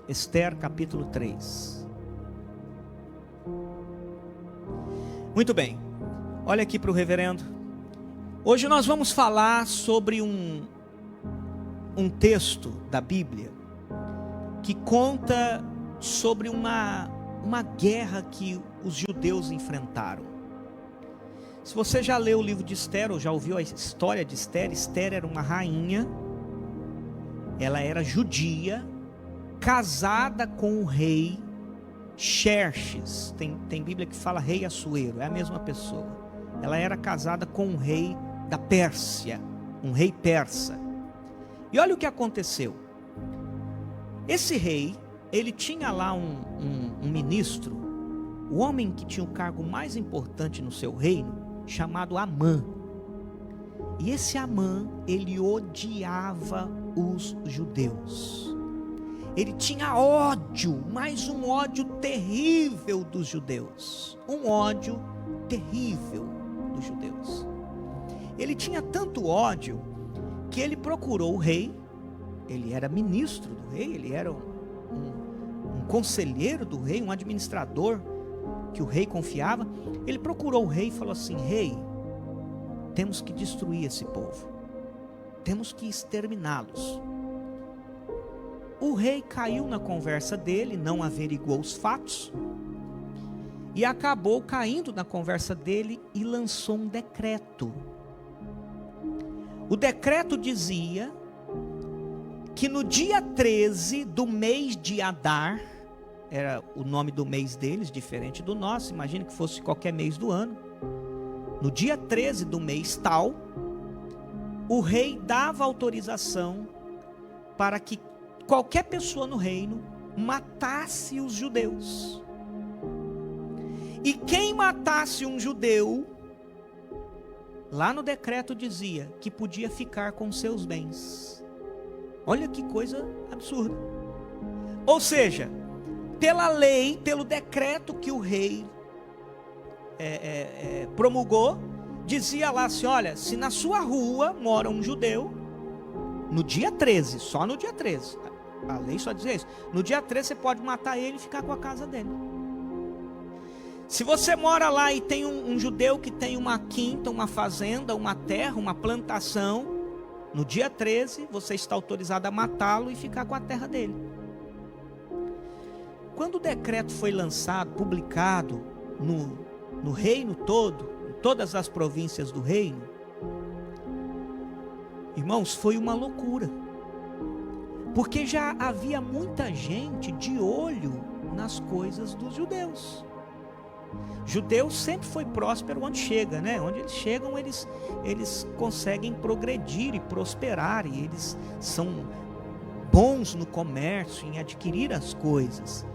Esther capítulo 3. Muito bem, olha aqui para o reverendo. Hoje nós vamos falar sobre um texto da Bíblia que conta sobre uma guerra que os judeus enfrentaram. Se você já leu o livro de Esther ou já ouviu a história de Esther, Esther era uma rainha, ela era judia, casada com o rei Xerxes. Tem Bíblia que fala rei Assuero, é a mesma pessoa. Ela era casada com um rei da Pérsia, um rei persa. E olha o que aconteceu. Esse rei, ele tinha lá um ministro, o homem que tinha o cargo mais importante no seu reino, chamado Amã. E esse Amã, ele odiava os judeus. Ele tinha ódio, mas um ódio terrível dos judeus. Um ódio terrível dos judeus. Ele tinha tanto ódio que ele procurou o rei. Ele era ministro do rei, ele era um conselheiro do rei, um administrador que o rei confiava. Ele procurou o rei e falou assim: rei, temos que destruir esse povo, temos que exterminá-los. O rei caiu na conversa dele, não averiguou os fatos e acabou caindo na conversa dele e lançou um decreto. O decreto dizia que no dia 13 do mês de Adar, era o nome do mês deles, diferente do nosso, imagine que fosse qualquer mês do ano. No dia 13 do mês tal, o rei dava autorização para que qualquer pessoa no reino matasse os judeus. E quem matasse um judeu, lá no decreto dizia que podia ficar com seus bens. Olha que coisa absurda. Ou seja, pela lei, pelo decreto que o rei promulgou, dizia lá assim: olha, se na sua rua mora um judeu, no dia 13, só no dia 13, a lei só dizia isso, no dia 13 você pode matar ele e ficar com a casa dele. Se você mora lá e tem um judeu que tem uma quinta, uma fazenda, uma terra, uma plantação, no dia 13 você está autorizado a matá-lo e ficar com a terra dele. Quando o decreto foi lançado, publicado no reino todo, em todas as províncias do reino, irmãos, foi uma loucura, porque já havia muita gente de olho nas coisas dos judeus. Judeu sempre foi próspero onde chega, né? Onde eles chegam, eles conseguem progredir e prosperar, e eles são bons no comércio, em adquirir as coisas.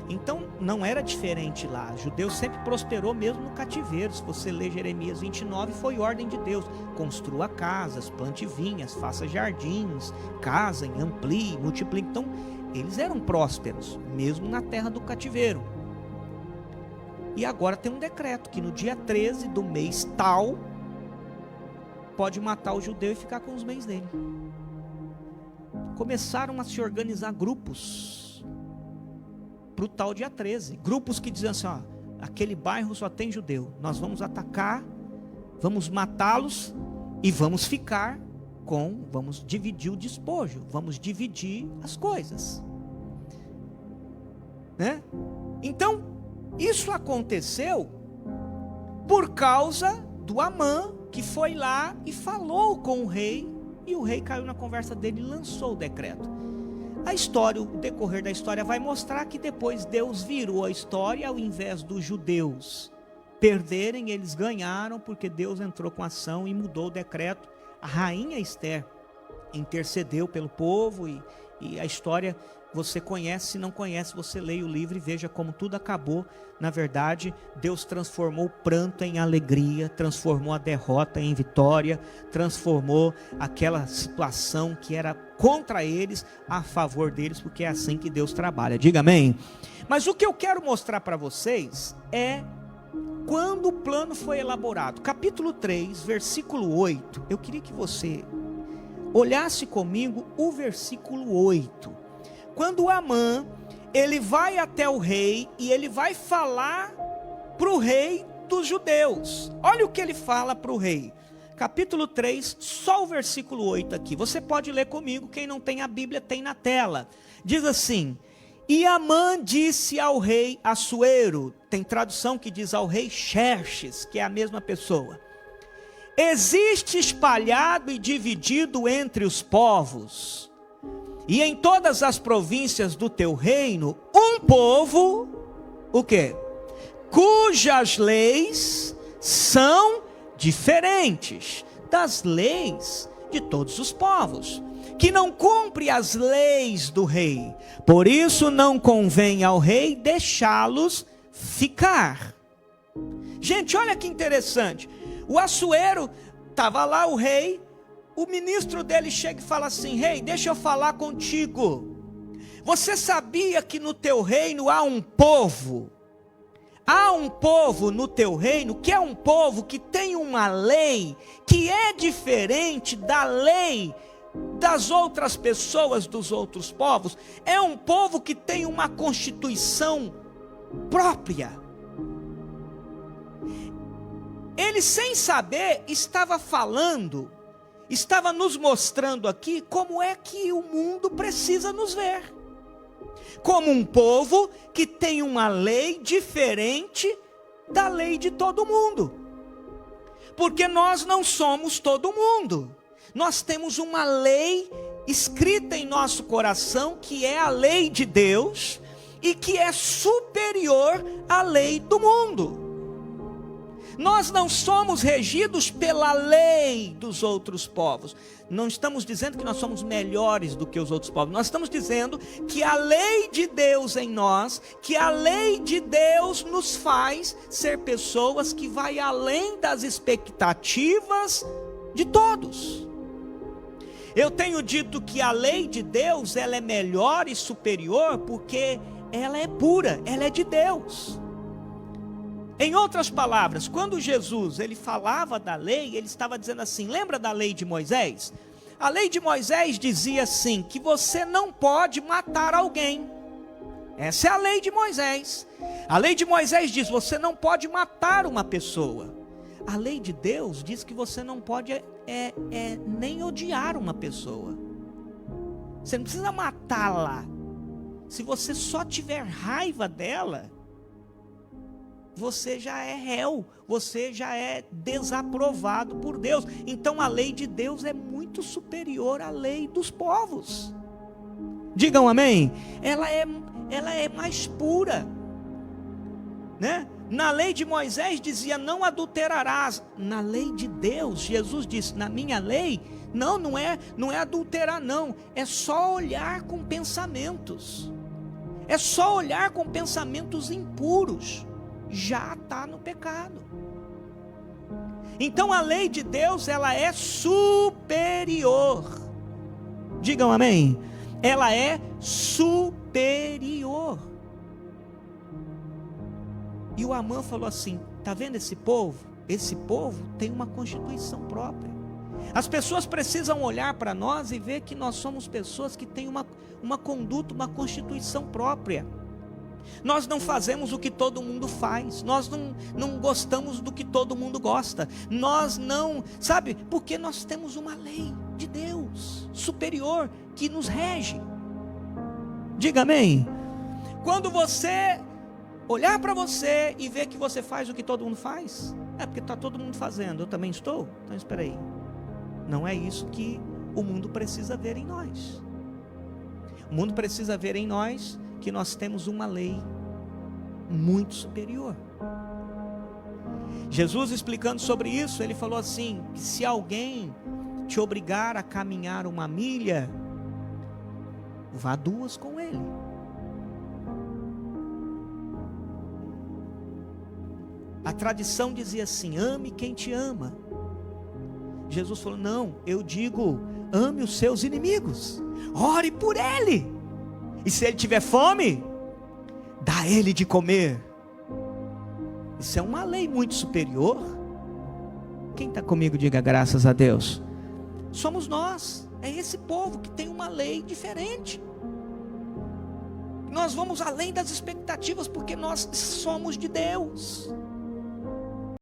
Então não era diferente lá. Judeu sempre prosperou mesmo no cativeiro. Se você ler Jeremias 29, foi ordem de Deus: construa casas, plante vinhas, faça jardins, casem, amplie, multiplique. Então eles eram prósperos mesmo na terra do cativeiro. E agora tem um decreto que no dia 13 do mês tal pode matar o judeu e ficar com os bens dele. Começaram a se organizar grupos para o tal dia 13. Grupos que diziam assim: ó, aquele bairro só tem judeu, nós vamos atacar, vamos matá-los e vamos ficar vamos dividir o despojo, vamos dividir as coisas, né? Então isso aconteceu por causa do Amã, que foi lá e falou com o rei, e o rei caiu na conversa dele e lançou o decreto. A história, o decorrer da história vai mostrar que depois Deus virou a história. Ao invés dos judeus perderem, eles ganharam, porque Deus entrou com ação e mudou o decreto. A rainha Esther intercedeu pelo povo, e a história você conhece. Se não conhece, você leia o livro e veja como tudo acabou. Na verdade, Deus transformou o pranto em alegria, transformou a derrota em vitória, transformou aquela situação que era contra eles a favor deles, porque é assim que Deus trabalha. Diga amém. Mas o que eu quero mostrar para vocês é quando o plano foi elaborado. Capítulo 3, versículo 8. Eu queria que você olhasse comigo o versículo 8. Quando Amã ele vai até o rei e ele vai falar para o rei dos judeus. Olha o que ele fala para o rei. Capítulo 3, só o versículo 8 aqui. Você pode ler comigo, quem não tem a Bíblia tem na tela. Diz assim: e Amã disse ao rei Assuero, tem tradução que diz ao rei Xerxes, que é a mesma pessoa: existe espalhado e dividido entre os povos, e em todas as províncias do teu reino, um povo, o quê? Cujas leis são diferentes das leis de todos os povos, que não cumpre as leis do rei. Por isso não convém ao rei deixá-los ficar. Gente, olha que interessante. O Assuero estava lá, o rei, o ministro dele chega e fala assim: rei, deixa eu falar contigo. Você sabia que no teu reino há um povo? Há um povo no teu reino que é um povo que tem uma lei que é diferente da lei das outras pessoas, dos outros povos. É um povo que tem uma constituição própria. Ele, sem saber, estava falando, estava nos mostrando aqui como é que o mundo precisa nos ver. Como um povo que tem uma lei diferente da lei de todo mundo. Porque nós não somos todo mundo. Nós temos uma lei escrita em nosso coração, que é a lei de Deus, e que é superior à lei do mundo. Nós não somos regidos pela lei dos outros povos. Não estamos dizendo que nós somos melhores do que os outros povos. Nós estamos dizendo que a lei de Deus em nós, que a lei de Deus nos faz ser pessoas que vai além das expectativas de todos. Eu tenho dito que a lei de Deus, ela é melhor e superior porque ela é pura, ela é de Deus. Em outras palavras, quando Jesus ele falava da lei, ele estava dizendo assim: lembra da lei de Moisés? A lei de Moisés dizia assim, que você não pode matar alguém. Essa é a lei de Moisés. A lei de Moisés diz, você não pode matar uma pessoa. A lei de Deus diz que você não pode nem odiar uma pessoa. Você não precisa matá-la. Se você só tiver raiva dela, você já é réu, você já é desaprovado por Deus. Então a lei de Deus é muito superior à lei dos povos. Digam amém? Ela é mais pura, né? Na lei de Moisés dizia, não adulterarás. Na lei de Deus, Jesus disse, na minha lei, não é adulterar não, é só olhar com pensamentos. É só olhar com pensamentos impuros. Já está no pecado. Então a lei de Deus, ela é superior. Digam amém. Ela é superior. E o Amã falou assim: está vendo esse povo? Esse povo tem uma constituição própria. As pessoas precisam olhar para nós e ver que nós somos pessoas que têm uma conduta, uma constituição própria. Nós não fazemos o que todo mundo faz. Nós não gostamos do que todo mundo gosta. Nós não, sabe? Porque nós temos uma lei de Deus superior que nos rege. Diga amém. Quando você olhar para você e ver que você faz o que todo mundo faz, é porque está todo mundo fazendo, eu também estou. Então espera aí. Não é isso que o mundo precisa ver em nós. O mundo precisa ver em nós que nós temos uma lei muito superior. Jesus, explicando sobre isso, ele falou assim, que se alguém te obrigar a caminhar 1 milha, vá 2 com ele. A tradição dizia assim, ame quem te ama. Jesus falou, não, eu digo, ame os seus inimigos, ore por ele. E se ele tiver fome, dá a ele de comer. Isso é uma lei muito superior. Quem está comigo, diga graças a Deus. Somos nós, é esse povo que tem uma lei diferente. Nós vamos além das expectativas, porque nós somos de Deus.